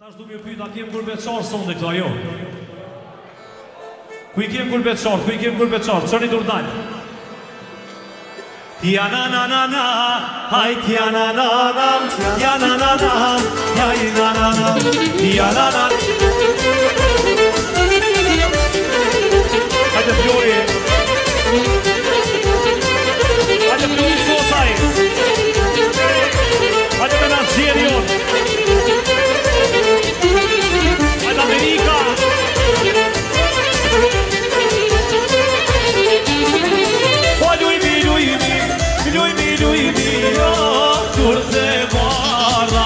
Ashtu më pyet, a kem gurbeçar sonde këto ajo? Ku I kem gurbeçar, çoni dur dal. Tia na na na na, hay tia na na na, tia na na na, hay na na na, tia na na. Hajde Flori. Hajde Flori sosaj. Hajde me na zjedhjon. Hajde Amerika. Lujmi, durte bardha,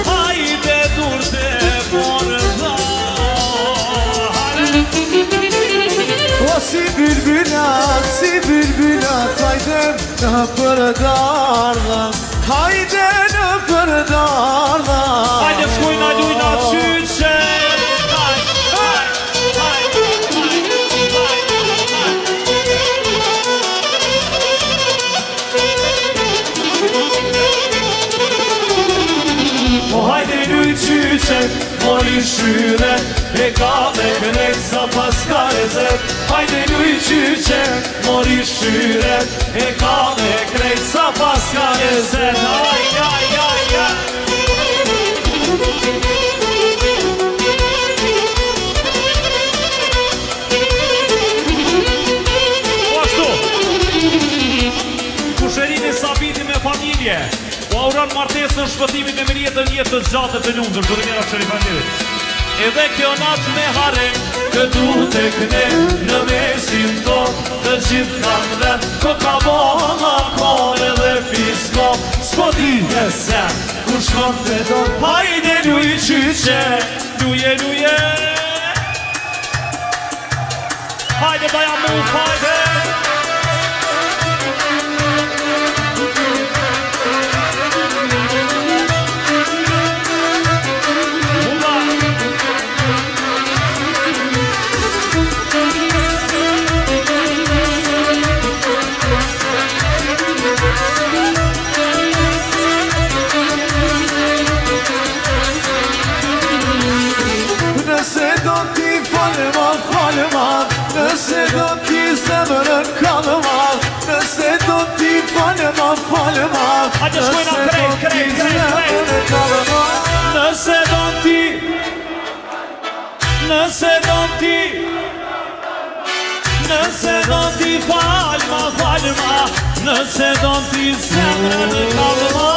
hajde durte bardha. O si bülbülat, hayde në përdardha, hayde në përdardha. Hajde shkojna lujna qyqe. Mori shyre, e ka me krejt sa pas ka rezet. Hajde luj qyqe, mori shyre, e ka me krejt sa pas ka rezet. Ashtu Kusherini Sabiti me familje u auron martesën shpëtimit me mirjetën jetë të gjatë të lumtur. Durimera Sherifanit. Edhe kjo natë me harem, këtu të këne në mesin ton, të gjithë kanë dhe, ko ka bona kone dhe fisko, s'po dite se, ku shkon të don, hajde luj qyqe, luje, hajde baja mu, hajde. Nëse do t'i zemërën kalëma, nëse do t'i falëma, hajde shkojna krejt. Nëse do t'i falëma, nëse do t'i zemërën kalëma.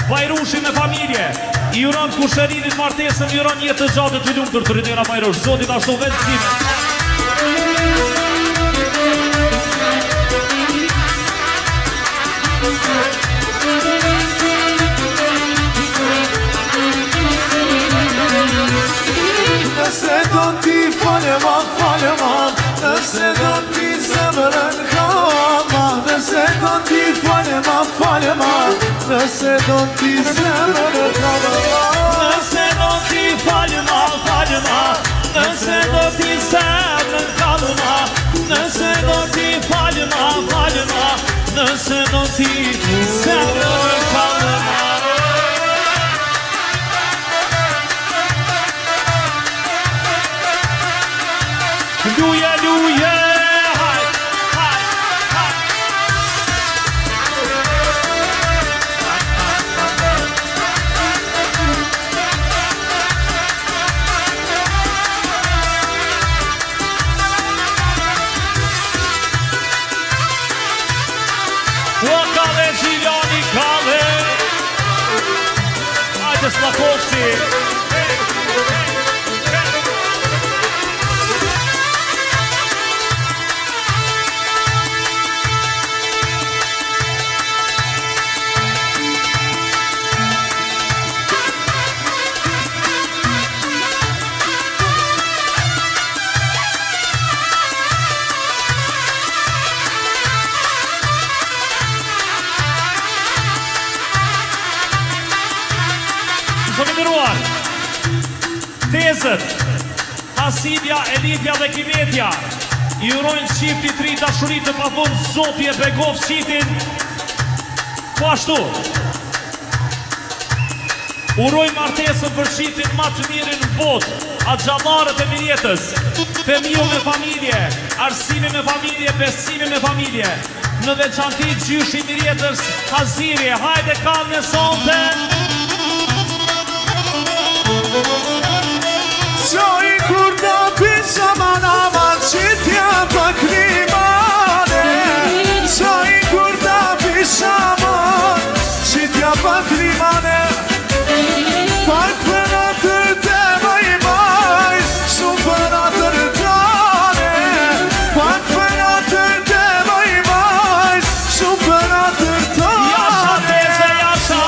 Bajrushi me familje, I uron Kusherinit martesën, I uron jetë të gjatë të lumtur të Rritera Bajrush. Zotit ashtu vendësime. Nëse do t'i falëma, nëse do t'i zemërën kalëma, nëse do t'i falëma, nëse do t'i zemërën kalëma, nëse do t'i falëma, nëse do t'i zemërën kalëma, nëse do t'i falëma, nëse do t'i zemërën kalëma. Luje, Kale Gjilani Kale, hajde Slakovci. Som i Miruar. martesët Hasibja, Elitja dhe Kimetja I urojnë qifti 3 dashurit të pafund Zoti e begov qitin Po ashtu Uroj martesën për qitin ma të mirin në bot A gjallarët e mirjetës Femiu me familje Arsimi me familje, besimi me familje Në veçanti gjyshi mirjetës Haziri, hajde kam në sonte Qoj kur da pisha manaman Qitja pa klimane Qoj kur da pisha man Qitja pa klimane Pak për atër të maj maj Shumë për atër tane Pak për atër të maj maj Shumë për atër tane Jasha teze, jasha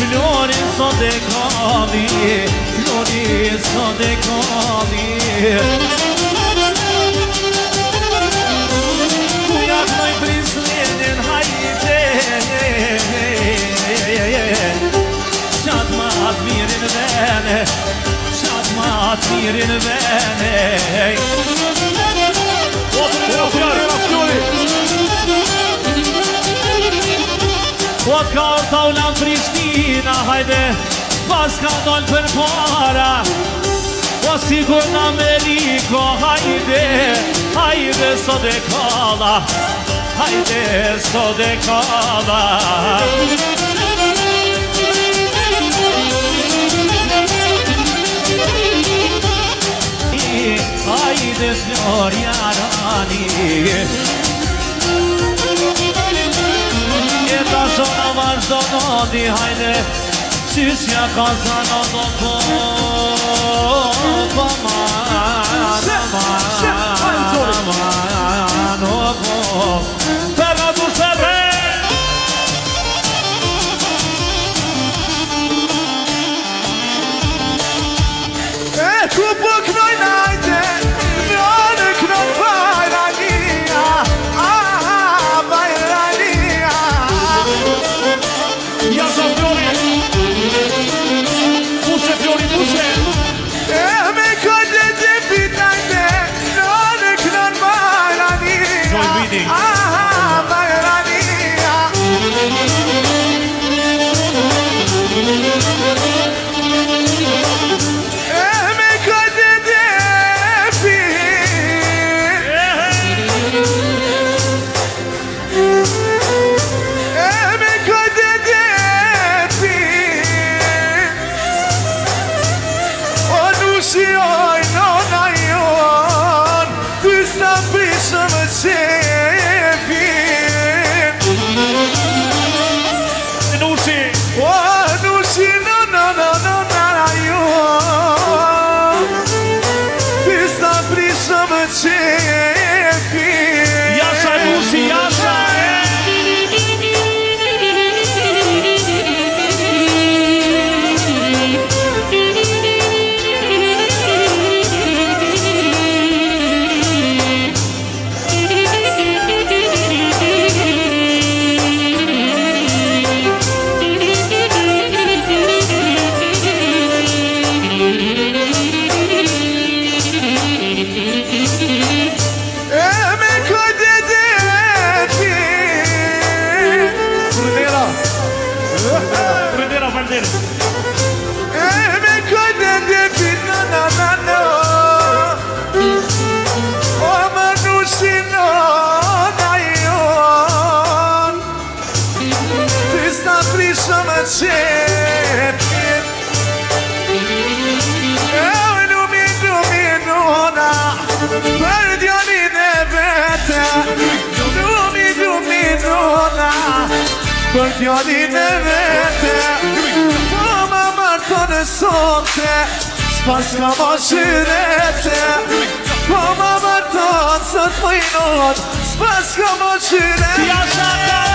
Florin sot e kami, Florin sot e kami Ku jaknoj prislenin hajte Qat ma atë mirin vene Qat ma atë mirin vene Po t'ka orta u lanë Prishtina, hajde, pas ka dollë për para Po sigur në Ameriko, hajde, hajde sot e kalla Hajde sot e kalla Hajde Florja Rani Ta shona vazhdo nodi, hajde Qyshja ka zano do po Po mano po Ferra du serre Faleminderit. Me kajde djepit na O më nushino na jon Ti s'ta prisho më qepit Luminona Për djonin e vete Luminona Për djonin e vete Po më marto në sonte S'pas ka më shyrete Po më marto sot mëjnot S'pas ka më shyrete Ja shakale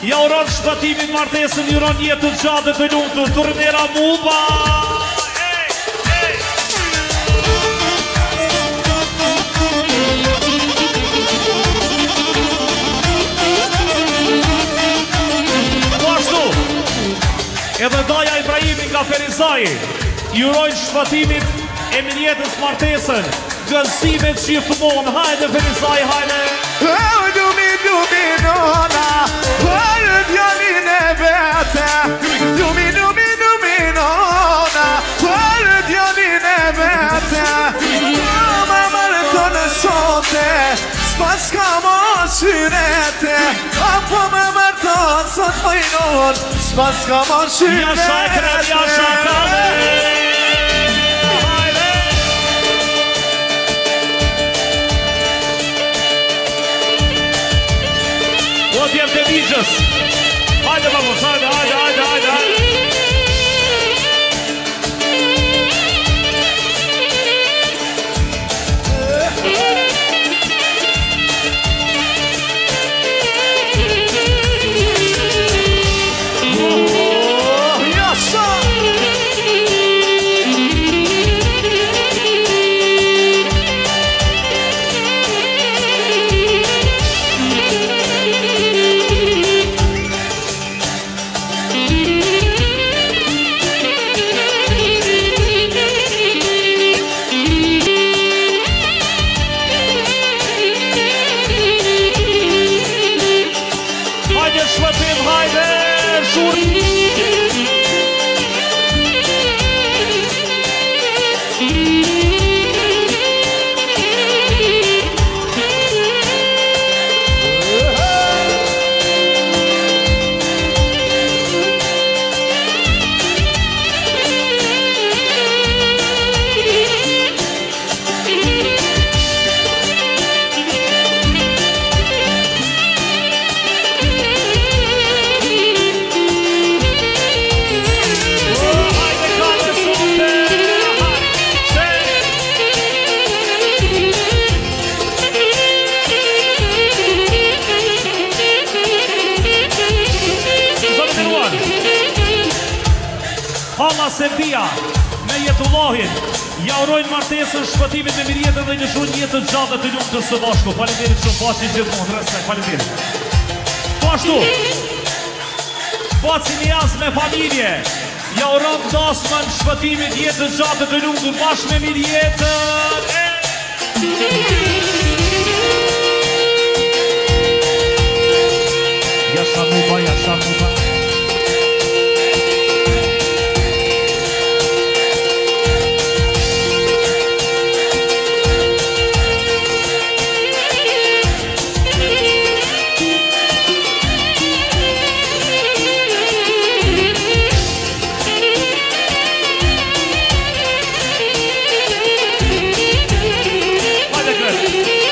Ja uron shpatimin martesën, i uron jetë të gjatë të lumtur, turnera Muba! Po ashtu, edhe Daja Ibrahimi nga Ferizaj, i urojnë shpatimit e mirjetës martesën, gënësimet gjithmonë, hajde Ferizaj, hajde! Luminona Për djonin e vete Luminona Për djonin e vete Më mërto në sote S'pas ka më qyrete Apo më mërto sot mëjnot S'pas ka më qyrete Ja shakre, ja shakale O t'jem të digjës Hajde vamos, hajde Serbia me Jetullahin ja urojnë martesën shpëtimit me mirjetën dhe një shumë jetë të gjatë të lumë të së bashku. Faleminderit shumë pasi gjithmonë, respekt, faleminderit. Po ashtu, pasi një jasë me familje, ja urojnë dasmën shpëtimit jetë të gjatë të lumë të bashkë me mirjetën. Jasha Muba, Jasha Muba. Hajde kret!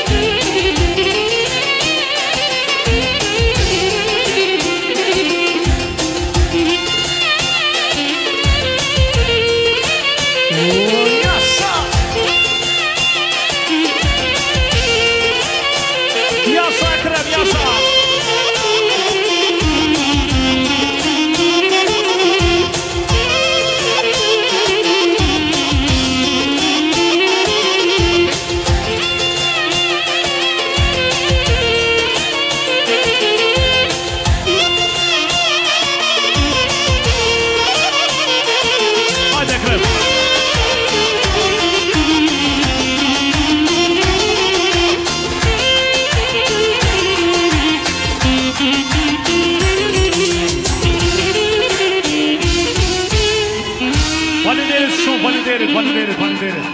Faleminderit shumë, faleminderit.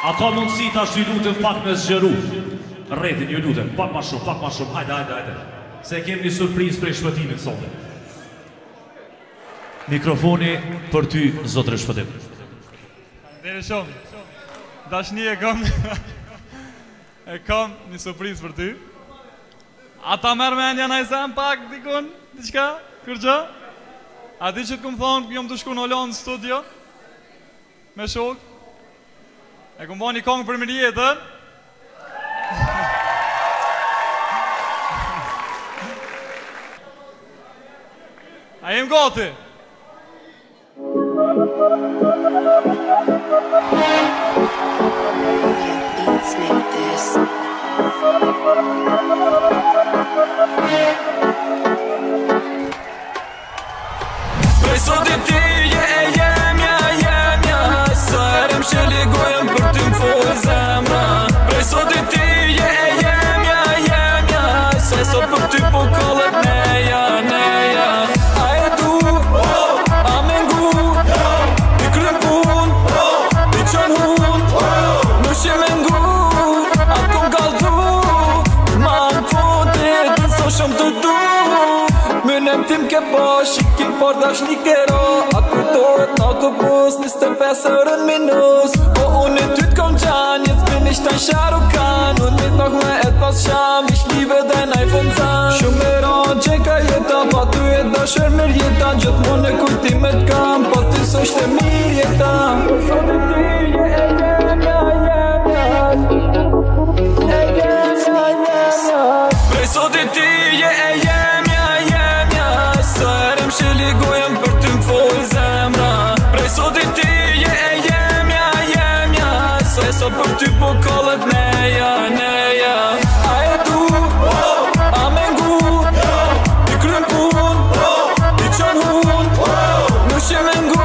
A ka mundësi ta ju lutem pak me zgjeru rretin, ju lutem, pak ma shumë, hajde. Se kemi një surprizë prej shpëtimit sonte. Mikrofoni për ty, zotre Shpëtim. Faleminderit shumë. Dashni e kam një surprizë për ty. Ata merr mendja na i zëm pak dikun, diçka, kërgjë. A di që të këmë thonë, jom të shku në Hollandë në studio me shok. E këmë bo një kongë për mirë jetën. A jem gati? Prej sotit ti je jemja Sa erëm që ligojëm për ty më fojë zemra Prej sotit ti je jemja Se sot për ty po kollet neja A e du, a me ngu I krym pun, I qën hun Nush e me ngu, a kom galdu Ma më fotit, në so shumë të du Mënem tim ke po, shikim por dash një kero A kujtohet në autobus, 25 eurën minus Po unë ty t'kom gjan, jetë bin ishtë në sharukan Unë mit nok me et pas sham, ish live dhe na i fëndzan Shumë e ran, gjeka jeta, pa ty e dashër mirë jeta Gjithë mund e kujtimet kam, pa ty së shte mirë jeta Prej sotit ti je Sa erëm që ligojëm për ty më fojë zemra Prej sotit ti je jemja Se sot për ty po kollet neja A e du, a me ngu I krym pun, I qën hun Nush e me ngu,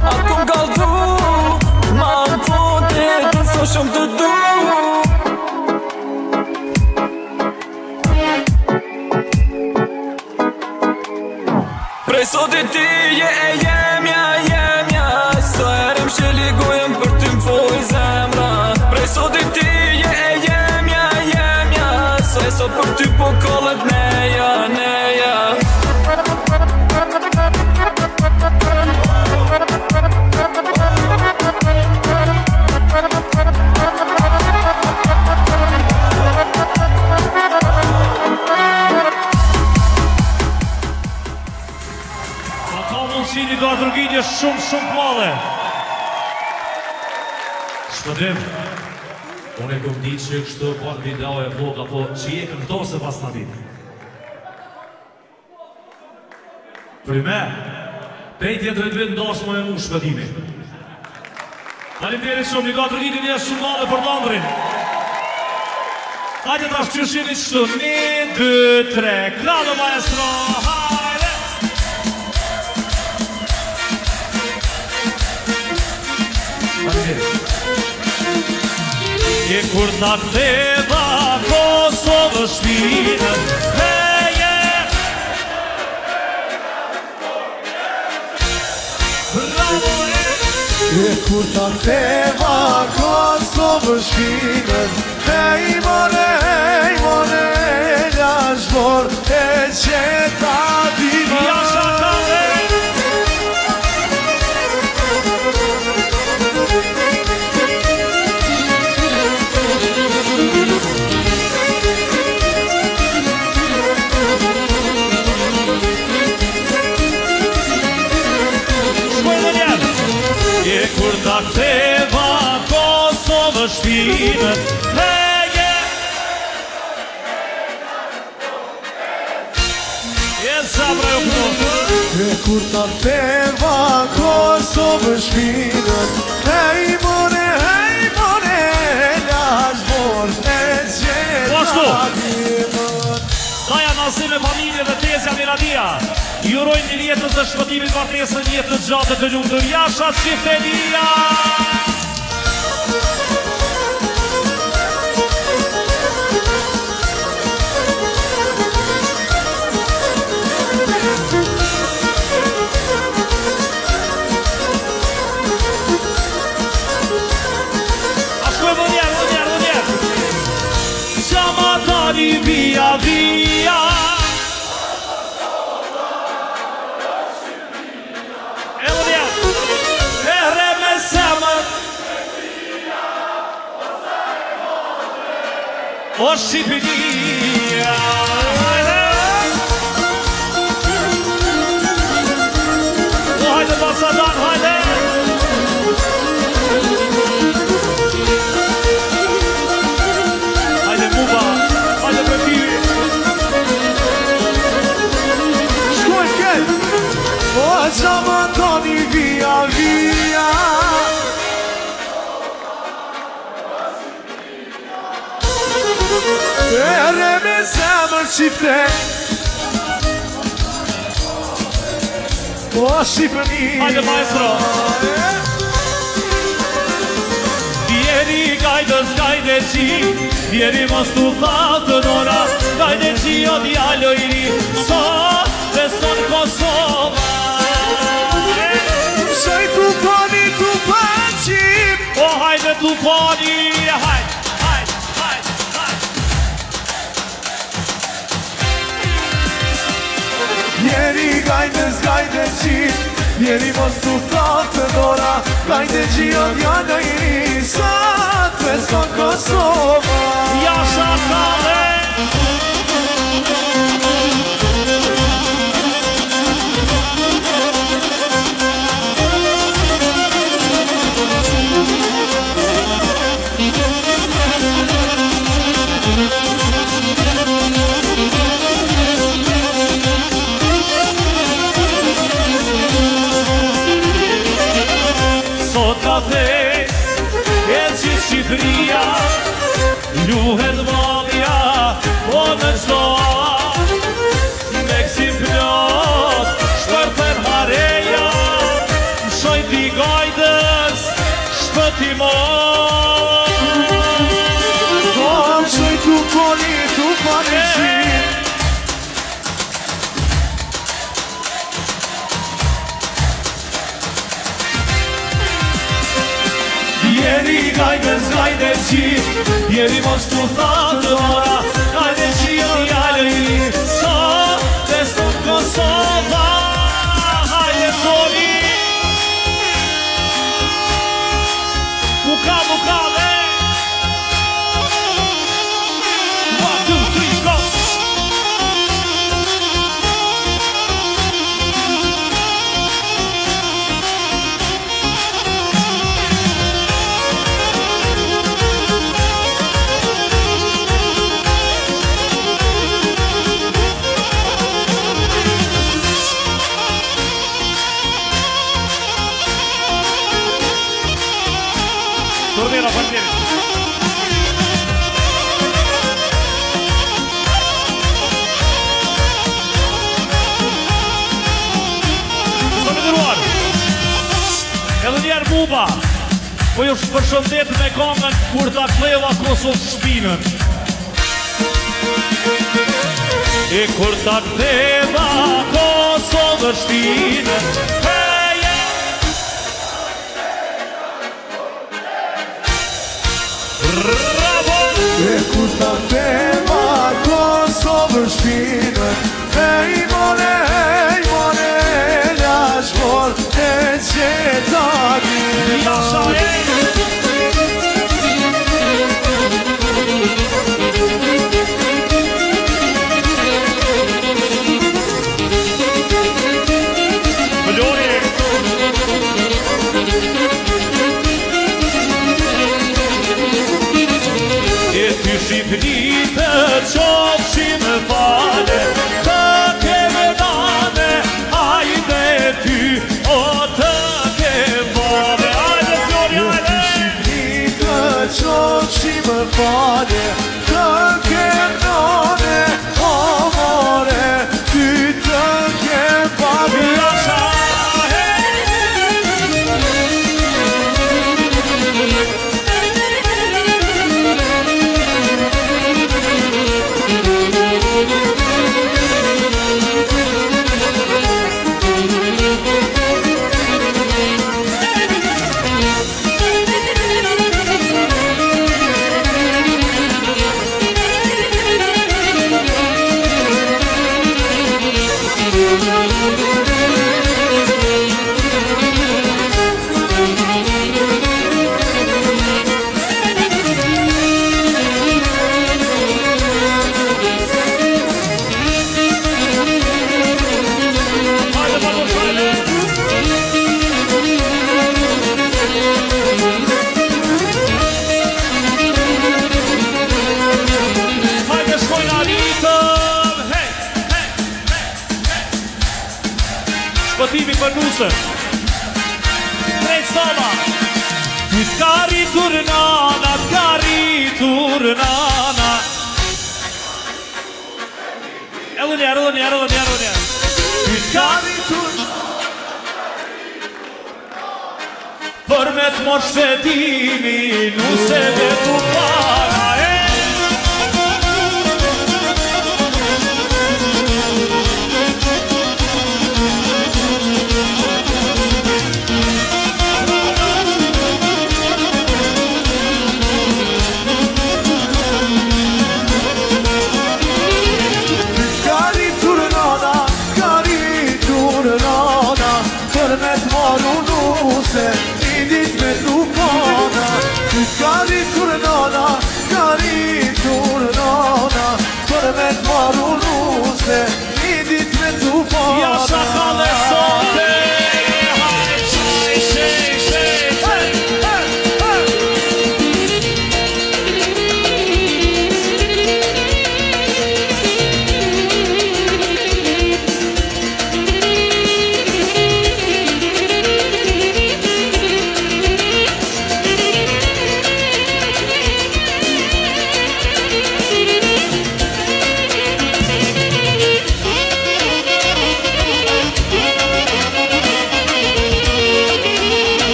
a kom galdu Ma më fotit, në so shumë të du Prej sotit ti je jemja Sa erëm që ligojëm për ty më fojë zemra Prej sotit ti je jemja Se sot për ty po kollet neja Si një do atërgjinje shumë madhe. Shpëtim, unë e këm ditë që kështu pak video e vloga, po që je këmto se pas në ditë. Për me, pejtje të rëndvit ndashë më e mu shpëtimi. Faleminderit shumë, një do atërgjinje një shumë madhe për Londrin. Hajde ta shqyrshini qështu, 1, 2, 3, klado maestro, E kur ta ktheva Kosovë shpinën Heje Bravo E kur ta ktheva Kosovë shpinën Hej more Lashmor e qeta dima Jasha kave Kur ta ktheva Kosovë shpinën Heje Sabra jo këto E kur ta ktheva Kosovë shpinën Hej more Lashmor e qeta dimën Daja Nasim e familje dhe Tezja Miradia Jurojnë një jetës dhe shpëtimit martesën jetë të gjatë të lumtur Jasha Çiftelia O Shqipëria. Hajde Basadan, hajde. Hajde Muba, hajde Betiri. Shkoj kej. O zaman tani via via. Ere me zemër qifte. O Shqipëria. Hajde maestro. Djeri gajdës gajde qi, djeri mos t'u thatë nora, gajde qi o djalo i ri, sot dhe son Kosova. Shaj t'u pani t'u panqim. O hajde t'u pani, hajde. Njeri gajdes gajde qit, njeri mos t'u thatë nora, gajde qi o djalo i ri, sot dhe son Kosova. Ja shakale. Sot ka the, e që Shqipëria, luhet vogja, o në qdo me kësim plot, shpërtën hareja, shoj t'i gajdës, shpëtimon. Kom shoj t'u pani qit. Djeri gajdës gajde qit, djeri mos t'u thatë ora, gajde qit djallë i ri, sot dhe son Kosova. Hajde Soni, muka dhe. 1, 2, 3, go. Tornera Bandieri. Sa me dëruar. Edhe njerë Muba, po ju përshëndet me kongën kur ta ktheva Kosovë shpinën. E kur ta ktheva Kosovë shpinën, E kur ta tema Kosovë shpinën, ej more, lash mor, e qeta gjina. Shqipëri të qofshim fale, të keme dane, hajde ty, o të ke vale. Hajde Flori, hajde! Shqipëri të qofshim fale, të kem dane, o more, ty të kem vale. nusën Drejt sola Ty t'ka rritur nana T'ka rritur nana Edhe njerë Ty t'ka rritur Për me t'mor shpetimi Nuseve t'u para Për me t'maru nuse, një dit me t'u pana Ty t'ka rritur nana, t'ka rritur nana Për me t'maru nuse, një dit me t'u pana Ja shakale sote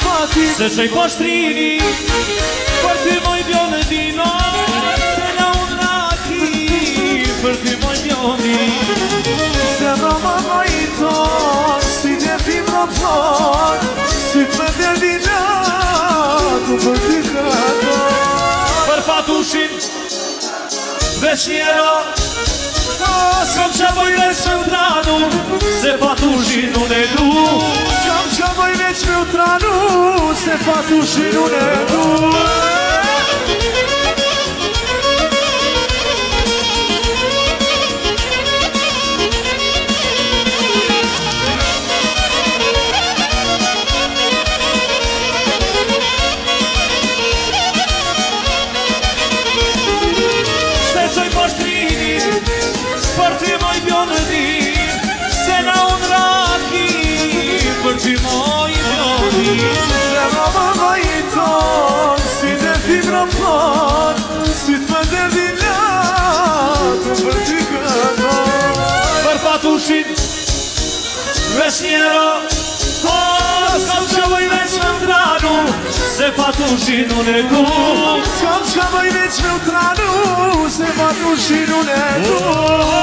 Fati Se qoj po shtrini Për ty moj bjonë dino Se na unë raki Për ty moj bjonë Se roma ma i ton Si gjefim ropon Si të me derdina Tu për ty këton Për fatushin Vesh njero S'kam që boj veç me utranu Se fatushin unë e du S'kam që boj veç me utranu Se fatushin unë e du Se qoj po shtrini Për ty moj bjonë din Se na unë raki Për ty moj bjonë din Se roma ma i ton Si dhe fibron ton Si të më derdina Tu për ty këton Për fatushin Vesh njero S'kam që boj veç me utranu Se fatushin unë e du S'kam që boj veç me utranu Se fatushin unë e du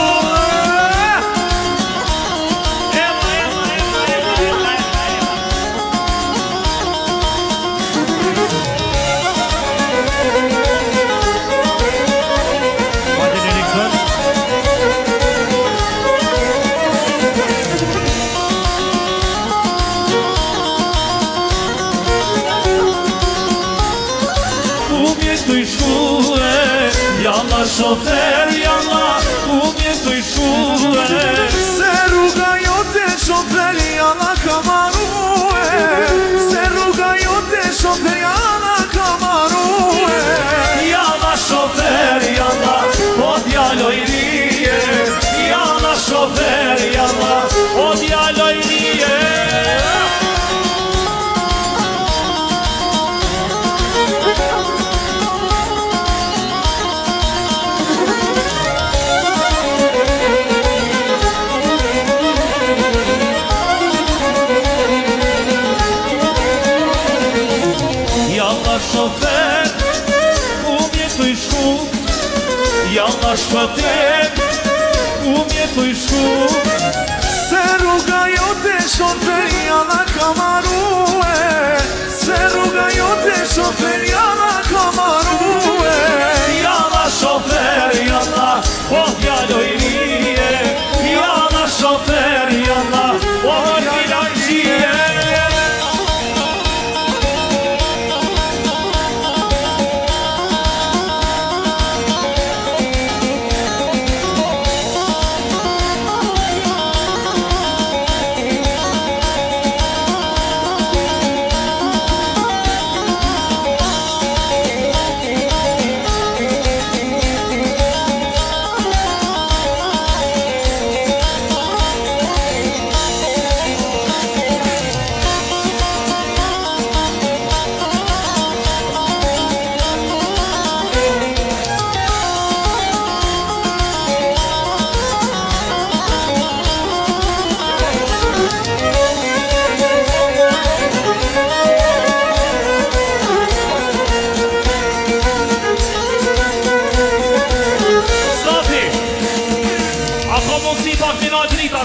shofer, jalla, ku mjetu i shkue. Se rruga jote shofer, jalla ka marrue. Se rruga jote shofer, jalla ka marrue. Jalla shofer, jalla, o djalo i rije. Jalla shofer, jalla, o djalo i rije. Shofer, ku mjetu i shku. Jalla shpëtet, ku mjetu i shku. Se rruga jote shofer, jalla ka marrue. Se rruga jote shofer, jalla ka marrue. Jalla shofer, jalla, o djalo i rije. Jalla shofer, jalla, o djalo i rije.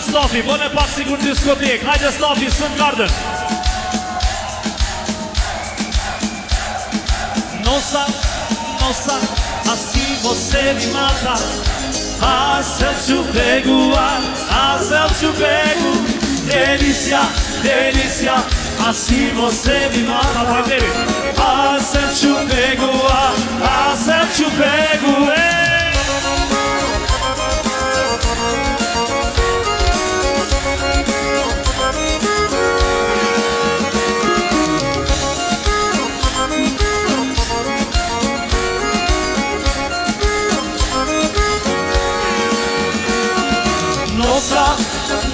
Slavi, bëne pak sigur diskotek. Hajde Slavi, Sun Garden. Nossa, nossa, assim você me mata. Ah, se eu te pego, ah, se eu te pego. Delícia, delícia, assim você me mata. Vai ver. Ah, se eu te pego, ah, se eu te pego.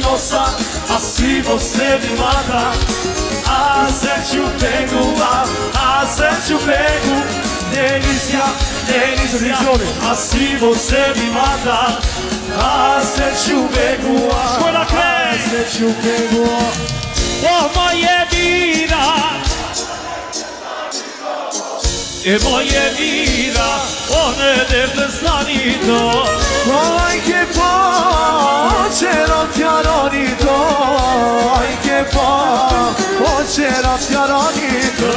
Nossa, assim você me mata. Ah, se eu te pego, ah, se eu te pego. Delícia, delícia, assim você me mata. Ah, se eu te pego, ah, se eu te pego. Oh, moje vida, moje vida, one derde sanito. Ai che c'era Tiaronito, ai che c'era Tiaronito.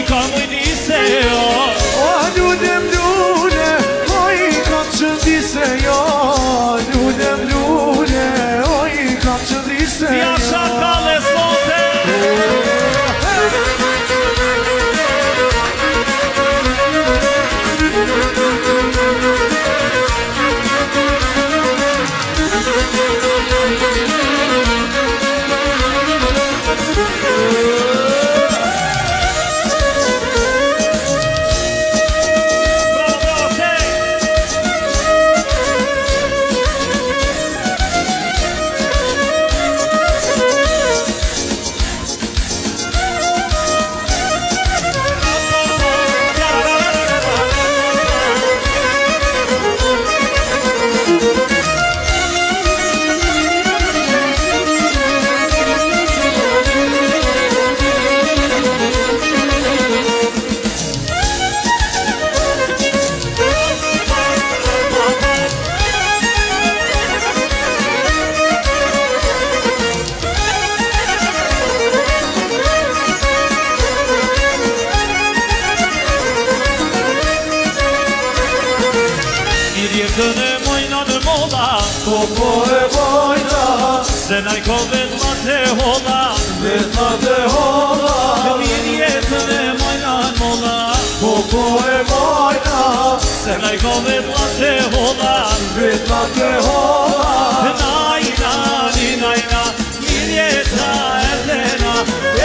Come with Iseo, oh, do them, oi, jetën e mojna në moda, Po e mojna, se na I ko vetma të hoda, vetma të hoda. Mirë jetën e mojna në moda, Po e mojna, se na I ko vetma të hoda, vetma të hoda. Najna, ninajna, mirë jeta e tena,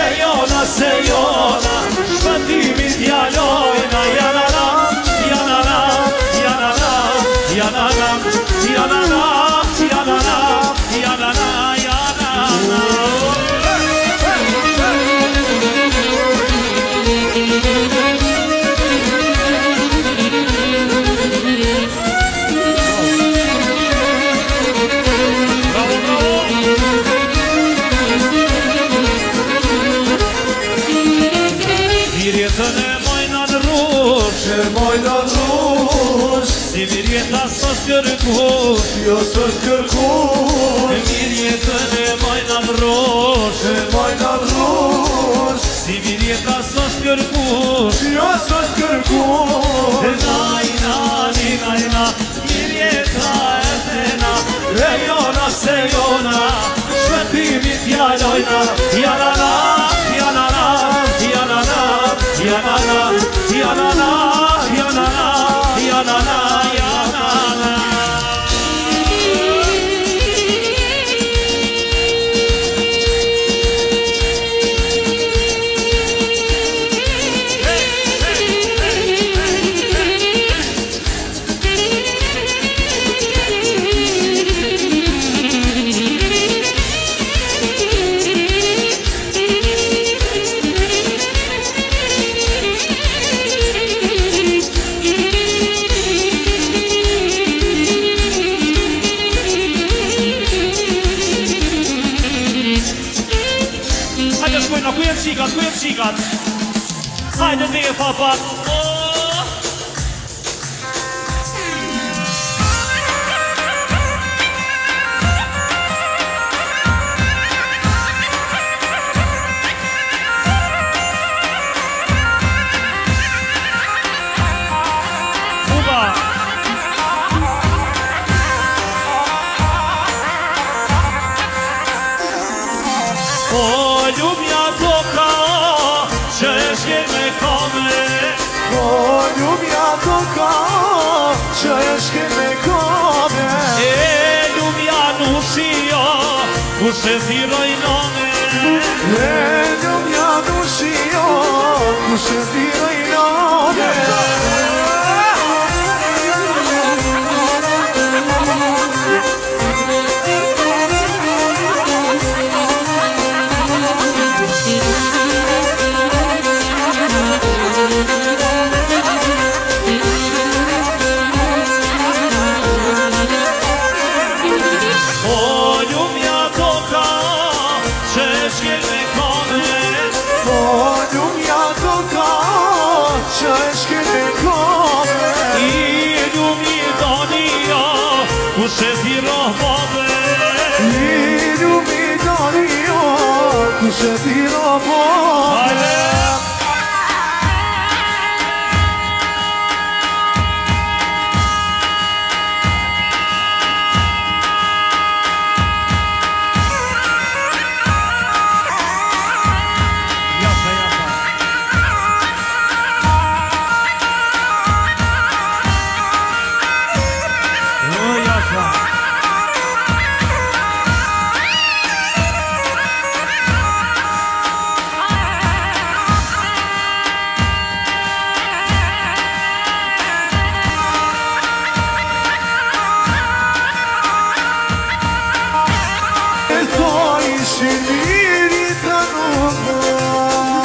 e jona se jona, shpëtimit jalojna, janana, janana, janana, janana, janana, janana, janana, janana. Bravo, bravo! Mirjetën e mojna në rrush, E mojna rrush, si mirjeta s'është kërkush, jo s'është kërkush. Mirjetën e mojna në rrush, E mojna rrush, si mirjeta s'është kërkush, jo s'është kërkush. Najna, ninajna, mirjeta e tena, e jona se jona, shpëtimit jalojna, janana, janana, janana, janana, janana, janana, janana, janana. Hajde shkojna, ku jenë qikat, ku jenë qikat? Hajde dhe e papat. Po ljubja toka që e shkel me kame, Po ljubja toka që e shkel me kame. e ljubja nushia ku se thiroj nome, E ljubja nushio ku se thiroj nome. po ljubja toka që e shkel me kame, Po ljubja toka që e shkel me kame. I ljubji dania ku se thiroj babe, I ljubi dario ku se thiroj babe. hajde! Jasa, jasa. O, jasa. E to ishin miri të nuk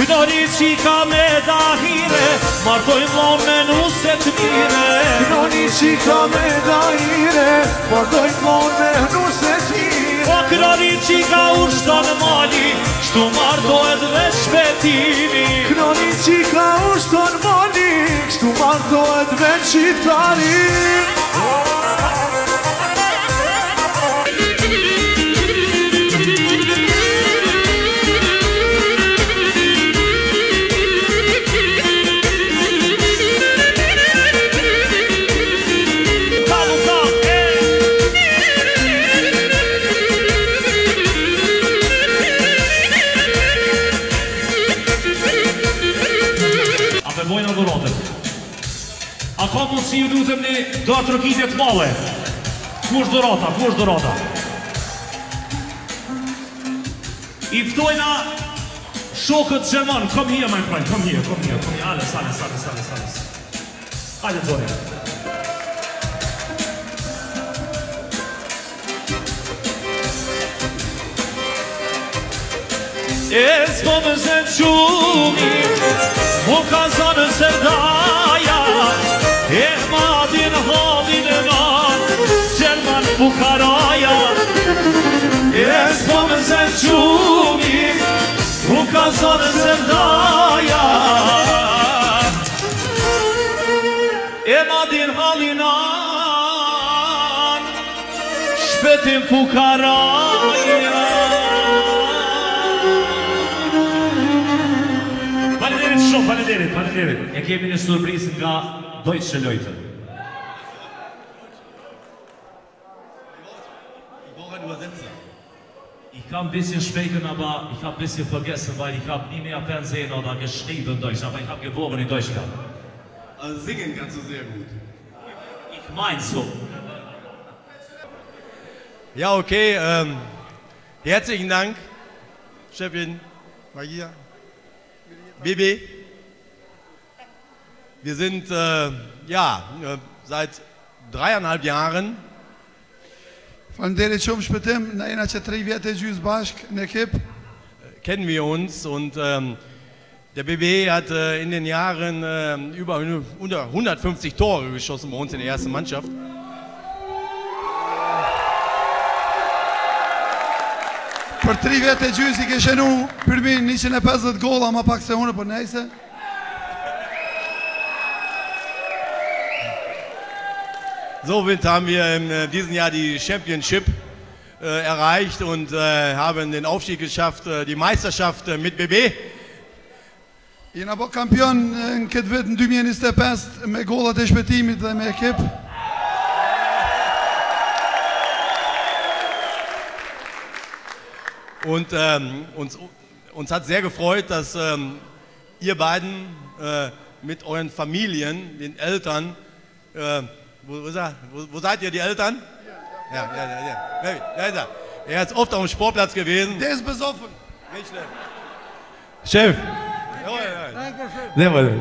Kënori qika me dahire, martoj mlon me nuset mire. Kënoni qika me dajire, mardoj t'lon me nuse tire. Po kënori qika ushton mali, shtu martohet dhe shpetimi. Kënoni qika ushton mali, kështu martohet veç shqiptari. ka mundësi ju lutem një do atë rëkitje të male? Ku është dorata? I ftojna shokët Gjerman, come here my friend, come here, Ales. Hajde Zori. E s'po më zënë qumi, mu ka zonë sërdaja, e madin halin e madë, Gjerman fukaraja. E s'po më zënë qumi, mu ka zonë sërdaja, e madin halin anë, shpetin fukaraja. Faleminderit. E kemi një surprizë nga Deutsche Leute. Ich habe ein bisschen sprechen, aber ich habe ein bisschen vergessen, weil ich habe nie mehr Fernsehen oder geschrieben in Deutsch, aber ich habe geboren in Deutschland. Also singen kannst du sehr gut. Ich meine so. Ja, okay. Herzlichen Dank, Chefin Magia. Bibi, wir sind seit 3,5 Jahren Faleminderit shumë shpëtim, na jena që 3 vjetë e gjys bashk në ekip. Kennen wir uns und der BB hat in den Jahren über 150 Tore geschossen bei uns in der ersten Mannschaft. Për 3 vjetë e gjys I ke shenu përmin 150 gola, ma pak se unë për nejse. Somit haben wir in diesem Jahr die Championship erreicht und haben den Aufstieg geschafft, die Meisterschaft mit BB. Jena po kampion në këtë vit në 2025 me gollat e shpëtimit dhe me ekip. Und uns hat sehr gefreut, dass ihr beiden mit euren Familien, den Eltern, wo seid ihr, die Eltern? Ja. Da ist er. Er ist oft auf dem Sportplatz gewesen. Der ist besoffen. Nicht schlimm. Chef. Sehr wohl.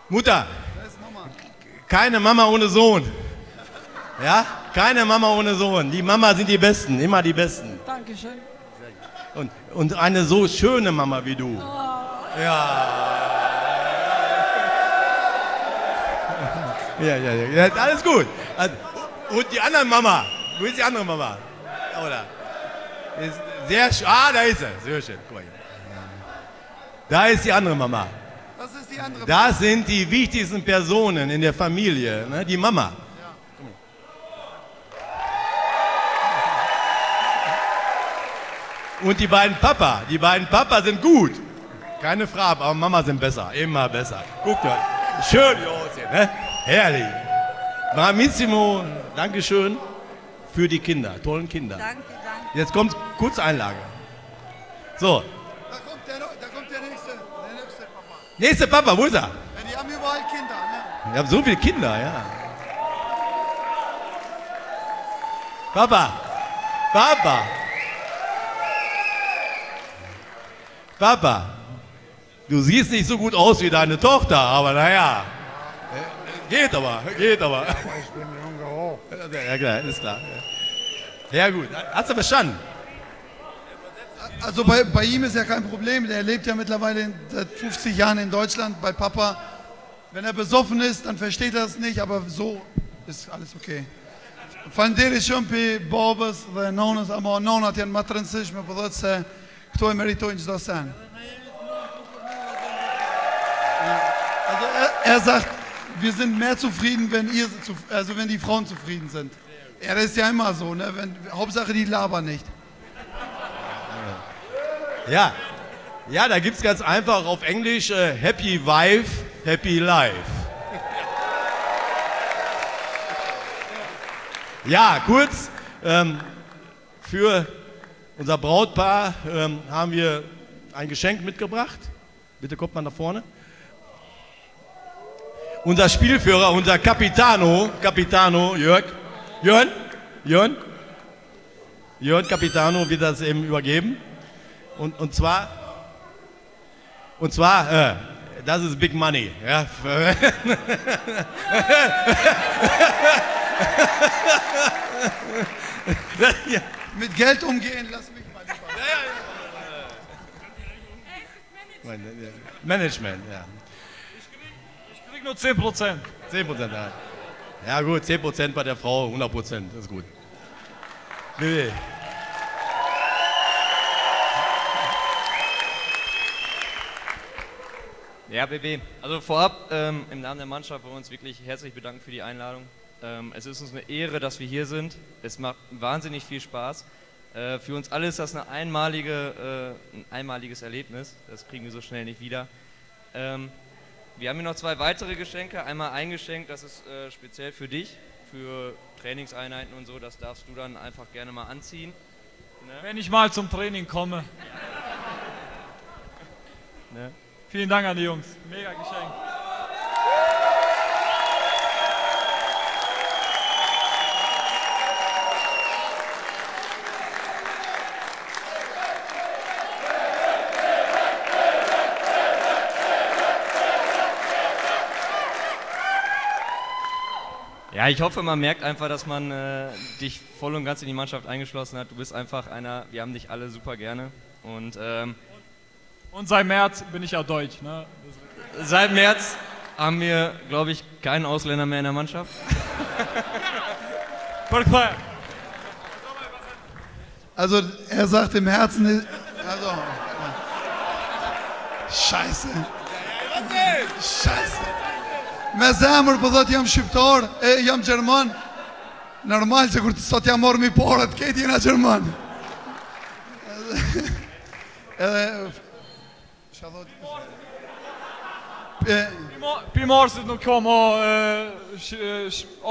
Mutter. Keine Mama ohne Sohn. Ja? Keine Mama ohne Sohn. Die Mama sind die Besten, immer die Besten. Dankeschön. Und eine so schöne Mama wie du. Ja. Ja, alles gut. Und die andere Mama. Wo ist die andere Mama? Oder? Ist sehr schön. Ah, da ist sie. Sehr schön. Guck mal hier. Da ist die andere Mama. Was ist die andere? Das sind die wichtigsten Personen in der Familie. Ne? Die Mama. Und die beiden Papa sind gut. Keine Frage, aber Mama sind besser, immer besser. Guckt mal, schön die aussehen, ne? Herrlich. Bravissimo, Dankeschön für die Kinder, tollen Kinder. Danke. Jetzt kommt Kurzeinlage. So. Da kommt der nächste Papa. Nächste Papa, wo ist er? Ja, die haben überall Kinder, ne? Wir haben so viele Kinder, ja. Papa. Papa, du siehst nicht so gut aus wie deine Tochter, aber naja, geht aber. Ich bin jung auch. Ja klar, ist klar. Ja gut, hast du verstanden? Also bei ihm ist ja kein Problem, der lebt ja mittlerweile seit 50 Jahren in Deutschland bei Papa. Wenn er besoffen ist, dann versteht er es nicht, aber so ist alles okay. Faleminderit shumë për babës dhe nonës, ama nonat janë më të rëndësishme, po thotë se këto e meritojnë çdo sen. Also er sagt, wir sind mehr zufrieden, wenn die Frauen zufrieden sind. Er ist ja immer so, ne? Hauptsache die labern nicht. Ja, da gibt es ganz einfach auf Englisch Happy Wife, Happy Life. Ja, kurz, für unser Brautpaar haben wir ein Geschenk mitgebracht. Bitte kommt mal nach vorne. Unser Spielführer, unser Capitano, Jörn Capitano wird das eben übergeben. Und zwar, das ist Big Money. Ja. Mit Geld umgehen, lass mich mal. Management, ja. Ich krieg nur 10%. 10%, ja. Ja gut, 10% bei der Frau, 100%, das ist gut. Nee. Ja, BB, also vorab im Namen der Mannschaft wollen wir uns wirklich herzlich bedanken für die Einladung. Es ist uns eine Ehre, dass wir hier sind. Es macht wahnsinnig viel Spaß. Für uns alle ist das ein einmaliges Erlebnis. Das kriegen wir so schnell nicht wieder. Wir haben hier noch 2 weitere Geschenke. Einmal ein Geschenk, das ist speziell für dich, für Trainingseinheiten und so. Das darfst du dann einfach gerne mal anziehen. Ne? Wenn ich mal zum Training komme. Ne? Vielen Dank an die Jungs. Mega Geschenk. Ja, ich hoffe, man merkt einfach, dass man dich voll und ganz in die Mannschaft eingeschlossen hat. Du bist einfach einer, wir haben dich alle super gerne. Und seit März bin ich ja deutsch. Ne? Seit März haben wir, glaube ich, keinen Ausländer mehr in der Mannschaft. Also, er sagt im Herzen, also, Scheiße. Scheiße. Me zemër po thot jam shqiptar, jam gjerman. Normal që kur sot jam marrë mi porët, këtë jena gjerman. Pimarësit nuk ka ma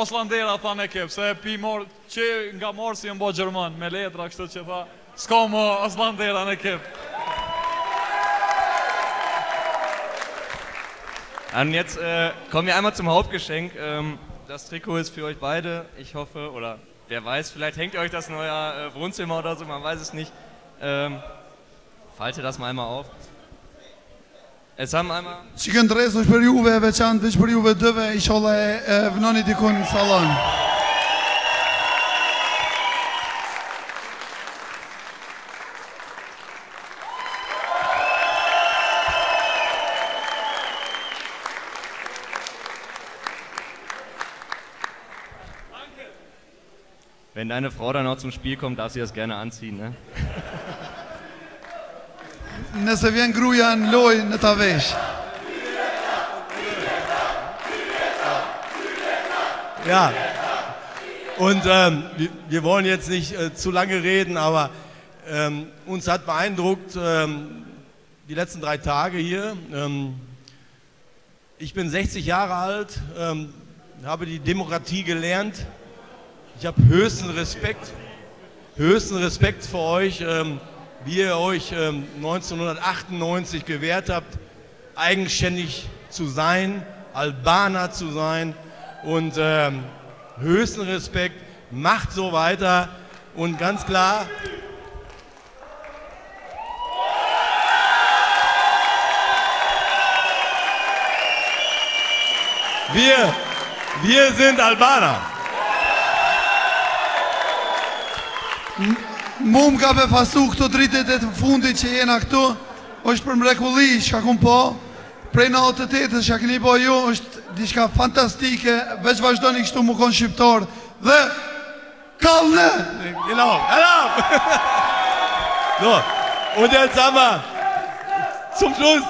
Oslandera thanë ekip, se pimarë që nga marësi jënë bo gjerman, me letra kështu që tha, s'ka ma Oslandera në ekip. Und jetzt kommen wir einmal zum Hauptgeschenk. Das Trikot ist für euch beide. Ich hoffe, oder wer weiß, vielleicht hängt ihr euch das in euer Wohnzimmer oder so, man weiß es nicht. Faltet das mal einmal auf. Es haben einmal... Që kënë dres është për juve, veçantë veç për juve dëve, inshallah e vënoni dikun në salon. Wenn deine Frau dann auch zum Spiel kommt, darf sie das gerne anziehen, ne? Nëse vjen gruja në loj në ta vesh. Ja, und wir wollen jetzt nicht zu lange reden, aber uns hat beeindruckt die letzten 3 Tage hier. Ich bin 60 Jahre alt, habe die Demokratie gelernt. Ich habe höchsten Respekt für euch, wie ihr euch 1998 gewehrt habt, eigenständig zu sein, Albaner zu sein, und höchsten Respekt, macht so weiter und ganz klar, wir sind Albaner. Mu më ka befasu këto dritet e të fundit që jena këtu, është për mrekulli që ka kun po, prej 98-ës që ka këni po ju, është diçka fantastike, veç vazhdoni kështu mu konë shqiptar, dhe kallë! Genau, So, und jetzt haben wir zum Schluss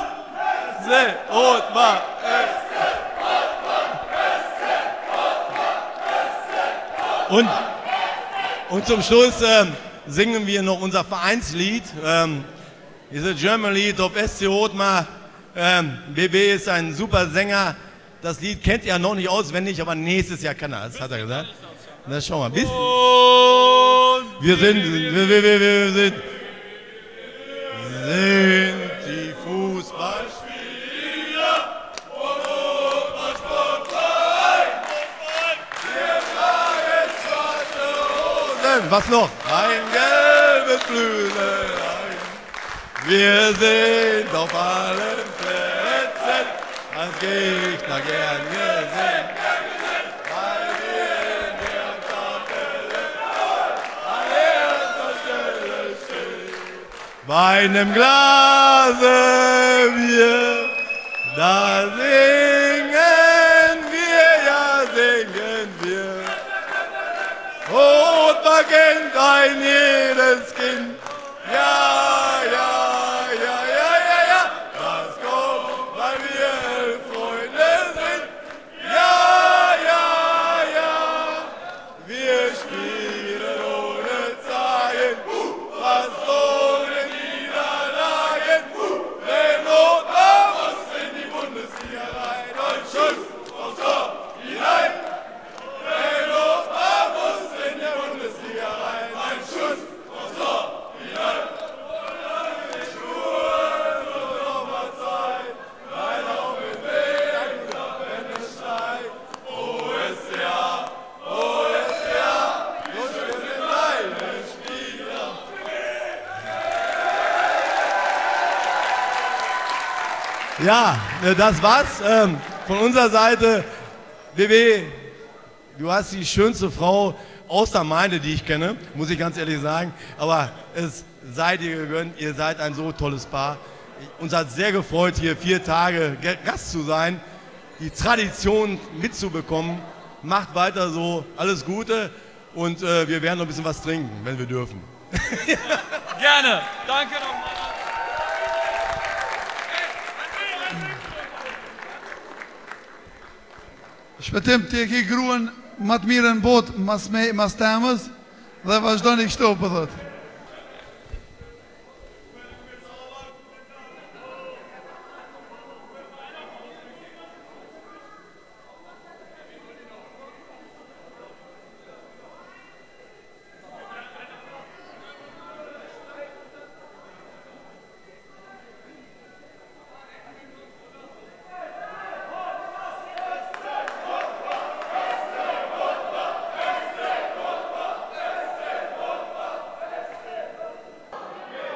und zum Schluss singen wir noch unser Vereinslied, dieses German Lied auf SC Othmar. BB ist ein super Sänger. Das Lied kennt er noch nicht auswendig, aber nächstes Jahr kann er. Das hat er gesagt. Na, schau mal. Wir sind die Fußballspieler. Flügeln. Was noch? Ein gelbes Flügel. Wir sind auf allen Plätzen als Gegner gern gesehen. Weil wir in der Kapelle an erster Stelle stehen. Bei einem Glase Bier, da singen wir. Und man kennt ein jedes Kind. Ja, ja, ja, ja, ja, ja. Das kommt, weil wir Freunde sind. Ja, ja, ja. Wir spielen ohne Zeigen, fast ohne Niederlagen. Wenn Not muss in die Bundesliga rein und Schuss aufs Tor hinein. Wenn Not muss in die Bundesliga rein, ein Schuss aufs Tor hinein. Ja, das war's von unserer Seite. BB, du hast die schönste Frau aus der Gemeinde, die ich kenne, muss ich ganz ehrlich sagen. Aber es sei dir gegönnt, ihr seid ein so tolles Paar. Uns hat sehr gefreut, hier 4 Tage Gast zu sein, die Tradition mitzubekommen. Macht weiter so, alles Gute und wir werden noch ein bisschen was trinken, wenn wir dürfen. Gerne, danke nochmal. Shpëtim ti e ki gruan më të mirë në botë mas temës dhe vazhdoni kështu po thot.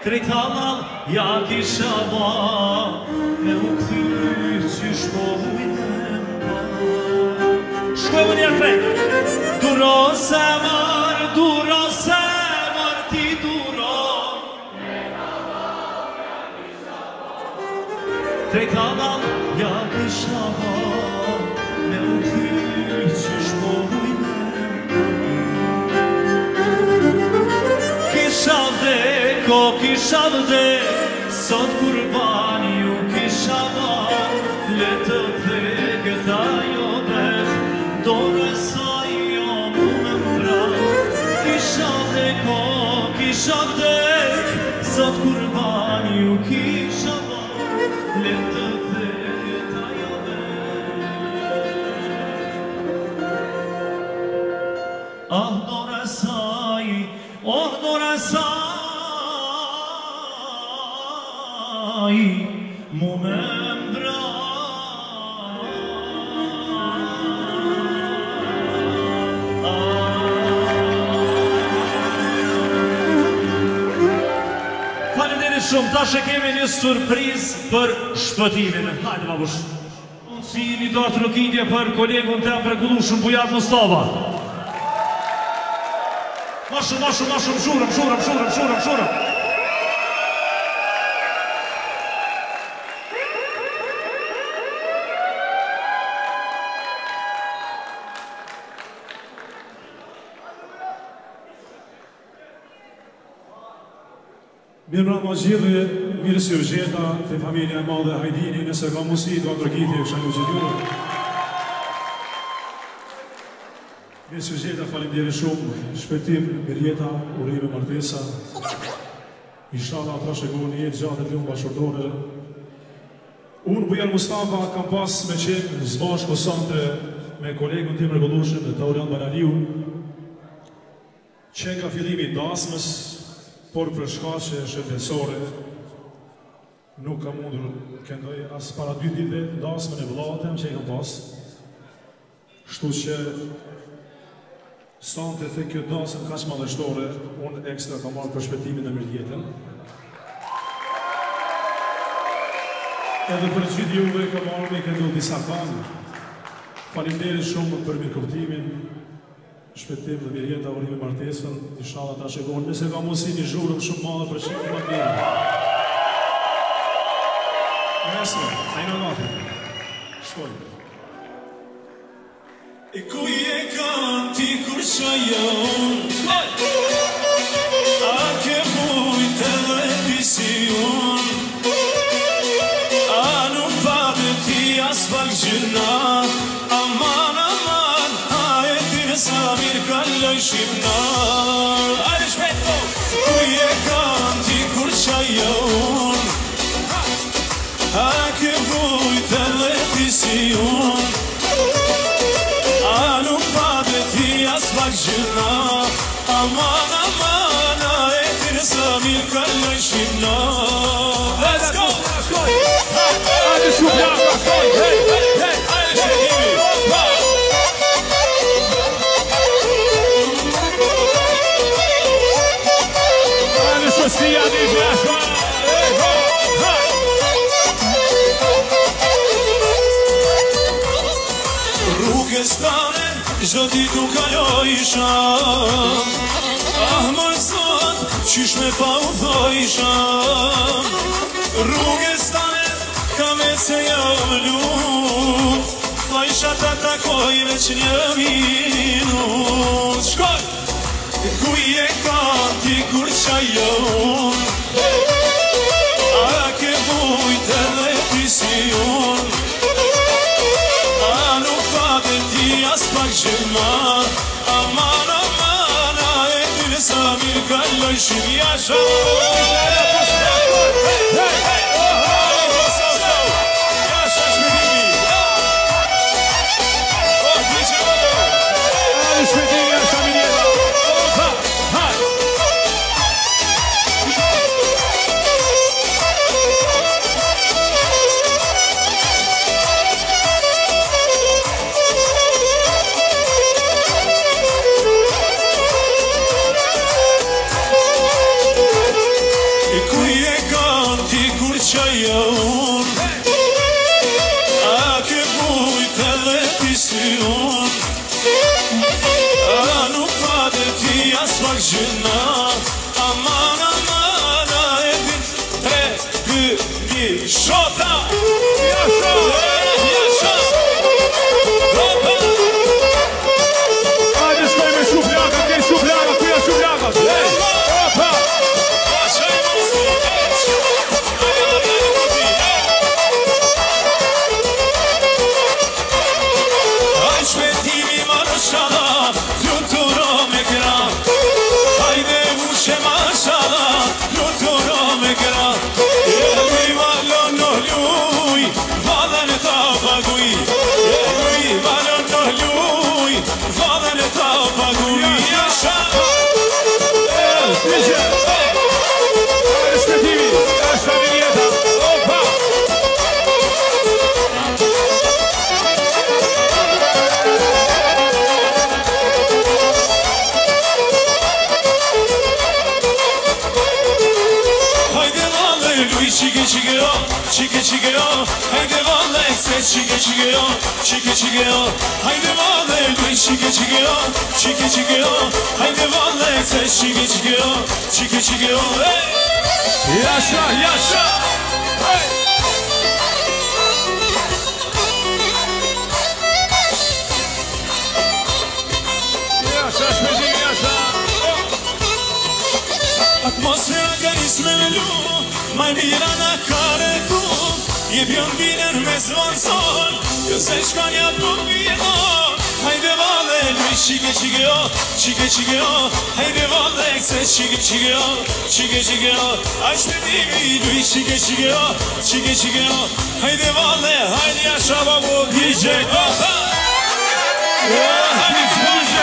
Drejtanal, ja kisha ba, me u këthy që shpojnë pa. Shkojmë njerë prej, duro semar, ti duro. Drejtanal, ja kisha ba, me u këthy që shpojnë pa. Kisha kisha vde, sot kurbani ju kisha ba, letë dhe këta jo bet, dore sa jo mu me mbra. Kisha vde, sot kurbani ju kisha ba, letë dhe këta jo bet. Ah, dore saj, oh, dore saj, mu me mbra. Faleminderit shumë, tash e kemi një surprizë për shpëtimin. Hajde ma bush. Unë si një dorë trokitje për kolegun tem pregullushëm Bujat Mustafa. Ma shumë, shurëm. Mirë mbrëma gjithë, mirës ju gjeta të familja e madhe Hajdini, nëse ka mundësi do ndërgjitje kësha një gjithjurë. Mirës ju gjeta, faleminderit shumë, shpëtim, mirjeta, urime martesa. Inshallah ata shëgohë një jetë gjatë të lumë bashkërtore. Unë Bujar Mustafa kam pas me qenë zbashko sante me kolegun tim rregullueshëm dhe Taurian Banaliu, që nga fillimi dasmës, por për shkaqe shëndetësore nuk ka mundur këndoj as para 2 ditëve dasmën e vëllatem që i kam pas. Kështu që Sante të kjo dansën ka që madhështore, unë ekstra ka marrë për shpetimin e mirëjetën. Edhe për gjithë juve ka marrë me këndu disa kanë. Faleminderit shumë për mirëkuptimin, shpetim dhe mirëjeta urime martesën, inshallah ta shikohen, nëse ka mundësi një zhurmë shumë madhe për shifë më të mirë. Nesme, ajnë gati. Shkojnë. E ku je kanë ti kur qajon, a ke mujt edhe pisi unë, a nuk pade ti as pak gjëna, aman, aman, a e tine sa mirë kalloj shqipnar. Ajde shpeto! Ku je kanë ti kur qajon, a ke mujt edhe pisi unë, as pak gjëna, aman, aman, a e tine sa mirë kalloj shqipna. Let's go! Ajde shupjaka, shkoj! Hej, hej, hej! Ajde shqetimi! Ajde shostia, DJ, shkoj! Hej, hej, hej! Rrugës tane Zdo ditu kaloj isha, ah mërë sot, qysh me pa u thoj isha. Rrugës tane, ka me se jam lut, tha isha ta takoj veç një minut. Shkoj! Ku je kanë ti kur qajon, a ke vujt edhe ti si unë, as pak gjëma, aman, aman, a e tine sa mirë kalloj shqip jasha. Jasha shpetimi. Shpetimi, jasha mirjeta. Qajon, a ke vujt edhe pisi unë, a nuk pade ti as pak gjëna, aman, aman, a e dit 3, 2, 1, shota! Jasha! Jasha! Ropa! Ajde shkoj me shufljaka, ke shufljaka, kuja shufljaka! Ropa! Qaj mos shpetimi marashala, fluturo me gra. Hajde ushe mashala, fluturo me gra. Luj valon no luj, vadan e ta paguj. Luj valon no luj, vadan e ta paguj. Jasha! Shpetimi, jasha mirjeta. Opa! Chike chike yo, chike chike yo, haydi vallahi ses chike chike yo, chike chike yo, haydi vallahi chike chike yo, chike chike yo, haydi vallahi ses chike chike yo, chike chike yo, hey, yaşa yaşa, hey. Yaşa şmedim yaşa. Atmosfera karisme me lu. Ma mira na kare tu, je bjën binën me zvanson, jo se shkanja nuk vjeton. Hajde valle, luj qike qike yo, qike qike yo, hajde valle, se qike qike yo, qike qike yo, a shpetimi, luj qike qike yo, qike qike yo, hajde valle, hajde jasha babu, DJ, oha! Hajde DJ,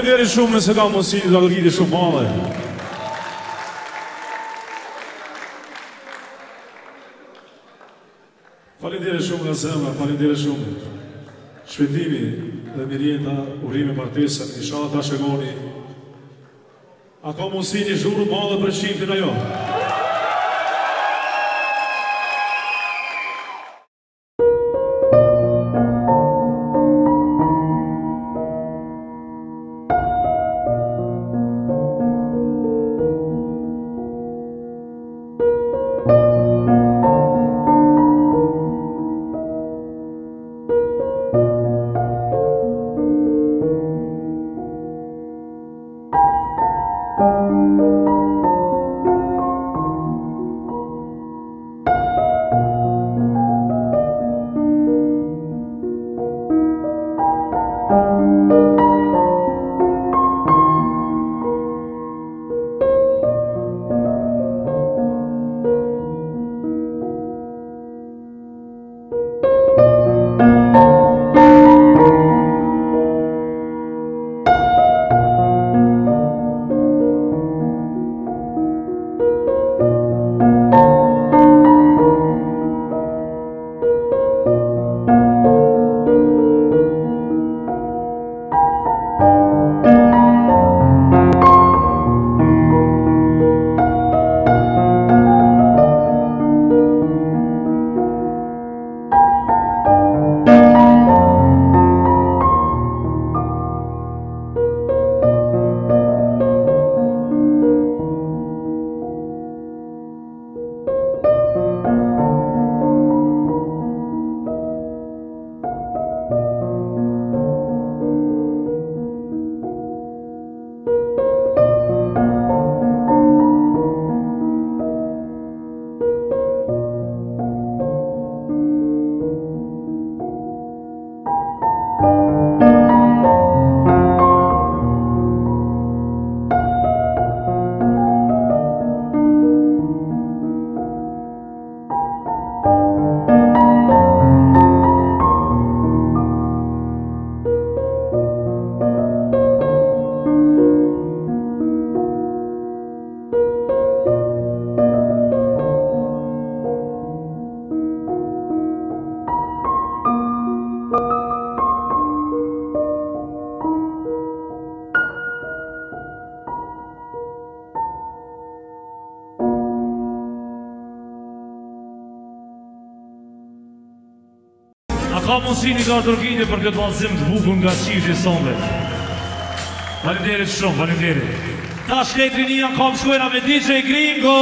Faleminderit shumë nëse ka mundësi të rriti shumë madhe. Faleminderit shumë nga zemra, faleminderit shumë. Shpëtimi dhe mirjeta, urime martesën, inshallah ta shkoni. A ka mundësi një zhurmë madhe për shiftin ajo? Ka mundësi një ka tërkini për këtë valzim të bukur nga qifti sonde. Faleminderit shumë, faleminderit. Ta shketri një janë kam shkojna me DJ Gringo!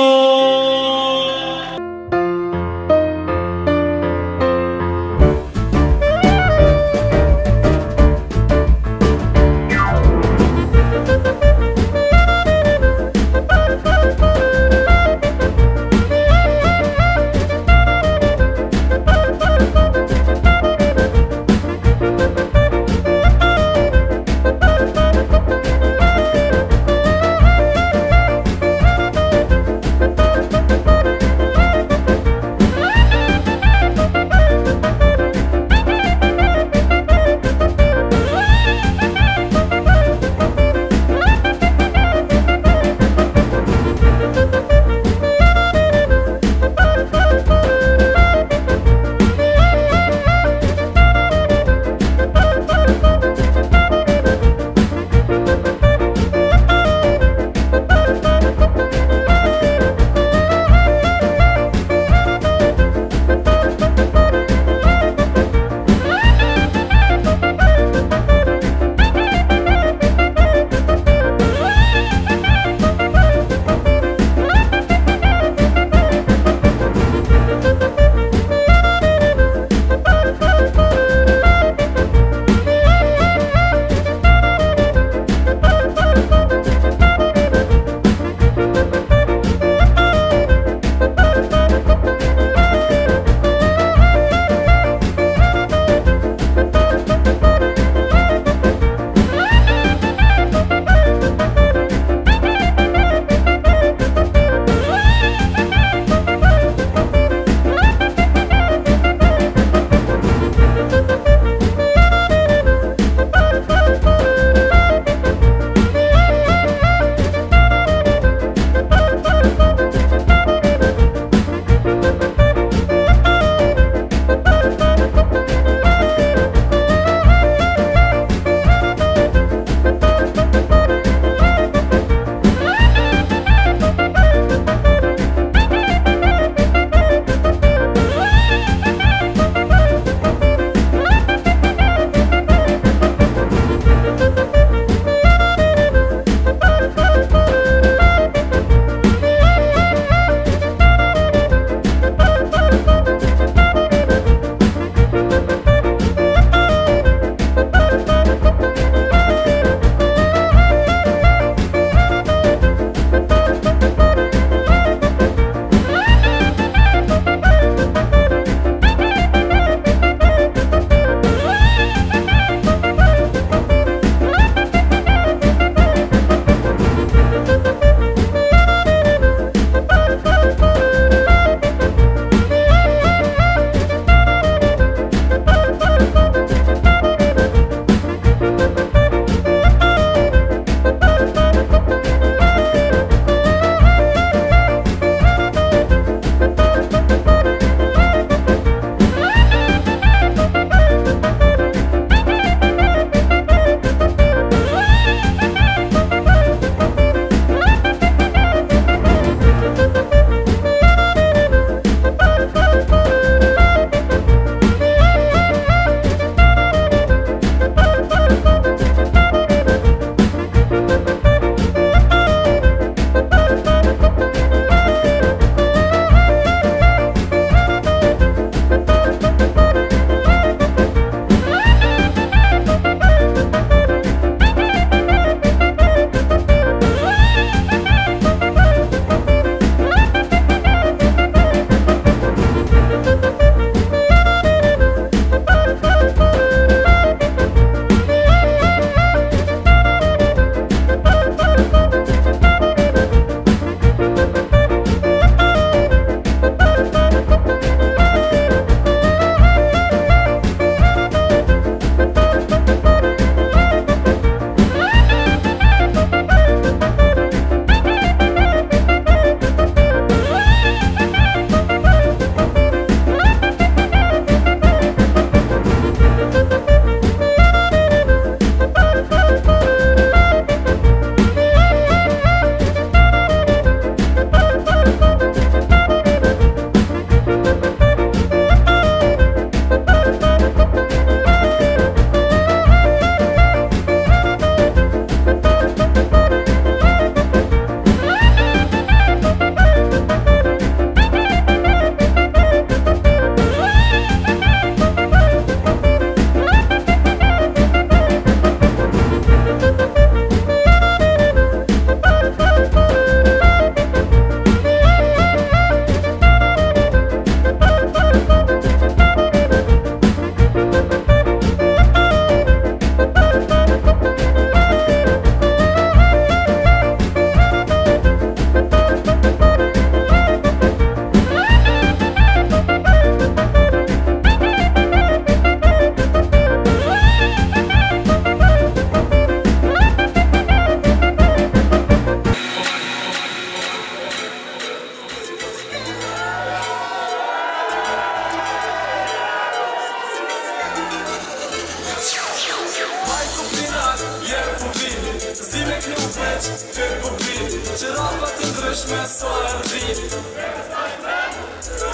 veç këtë publik që rapa të ndryshme so e rrit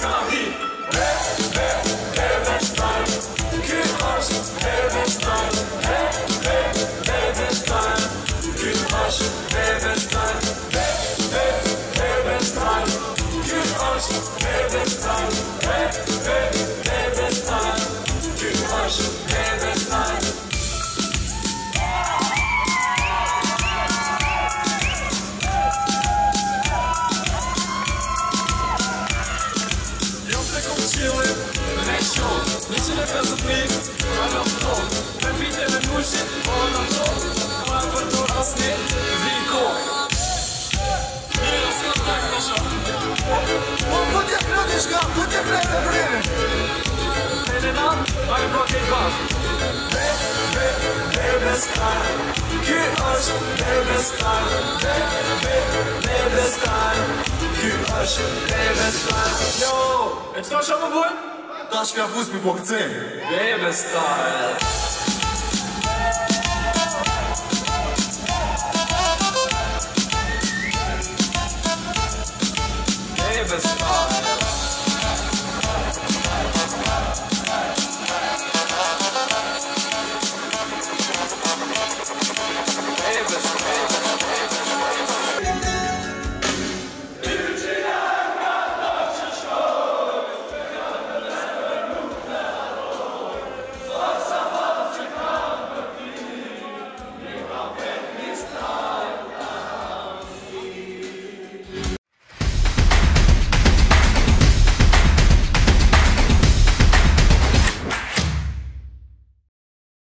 Ka hit Baby style Ky është baby style Baby style Ky është baby style Baby style Ky është baby style Baby style Ky është baby style Nici ne penso frig, ma në tonë Me pite me mushit, po në tonë Ma e për tur asni, viko Mire s'ka tak në shumë Po t'ja kredi shka, po t'ja kredi vredi Fene na, a e pro kejt bashk Baby style Ky është baby style Baby style Ky është baby style Yo, e qëta shumë më bujnë? Ta shpja fus mi po këcim Baby style